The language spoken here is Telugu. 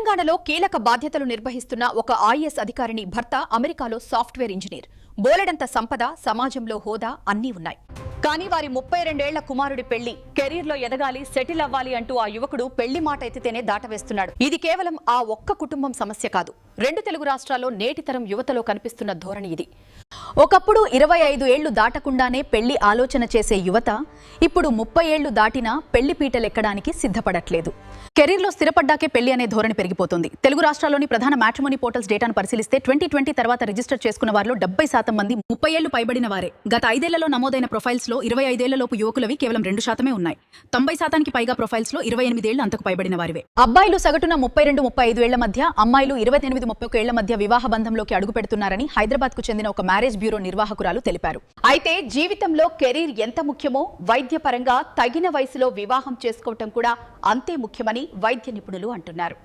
తెలంగాణలో కీలక బాధ్యతలు నిర్వహిస్తున్న ఒక ఐఏఎస్ అధికారిని భర్త అమెరికాలో సాఫ్ట్వేర్ ఇంజనీర్. బోలెడంత సంపద, సమాజంలో హోదా అన్నీ ఉన్నాయి. కానీ వారి 32 ఏళ్ల కుమారుడి పెళ్లి, కెరీర్లో ఎదగాలి, సెటిల్ అవ్వాలి అంటూ ఆ యువకుడు పెళ్లి మాట ఎత్తితేనే దాటవేస్తున్నాడు. ఇది కేవలం ఆ ఒక్క కుటుంబం సమస్య కాదు. 2 తెలుగు రాష్ట్రాల్లో నేటితరం యువతలో కనిపిస్తున్న ధోరణి ఇది. ఒకప్పుడు 25 ఏళ్లు దాటకుండానే పెళ్లి ఆలోచన చేసే యువత ఇప్పుడు 30 ఏళ్లు దాటినా పెళ్లి పీటలెక్కడానికి సిద్ధపడట్లేదు. కెరీర్లో స్థిరపడ్డాకే పెళ్లి అనే ధోరణి పెరిగిపోతుంది. తెలుగు రాష్ట్రాల్లోని ప్రధాన మ్యాట్రిమోనీ పోర్టల్స్ డేటాను పరిశీలిస్తే 2020 తర్వాత రిజిస్టర్ చేసుకున్న వారిలో 70% మంది 30 ఏళ్లు పైబడిన వారే. గత 5 ఏళ్లలో నమోదైన ప్రొఫైల్స్ లో 25 ఏళ్లలోపు యువకులవి కేవలం 2% ఉన్నాయి. 90%కి పైగా ప్రొఫైల్స్ లో 28 ఏళ్లు అంతకు పైబడిన వారివే. అబ్బాయిలు సగటున 32-35 ఏళ్ల మధ్య, అమ్మాయిలు 28-31 ఏళ్ల మధ్య వివాహ బంధంలోకి అడుగు పెడుతున్నారని హైదరాబాద్ కు చెందిన ఒక మ్యారేజ్ బ్యూరో నిర్వాహకురాలు తెలిపారు. అయితే జీవితంలో కెరీర్ ఎంత ముఖ్యమో, వైద్యపరంగా తగిన వయసులో వివాహం చేసుకోవటం కూడా అంతే ముఖ్యమని వైద్య నిపుణులు అంటున్నారు.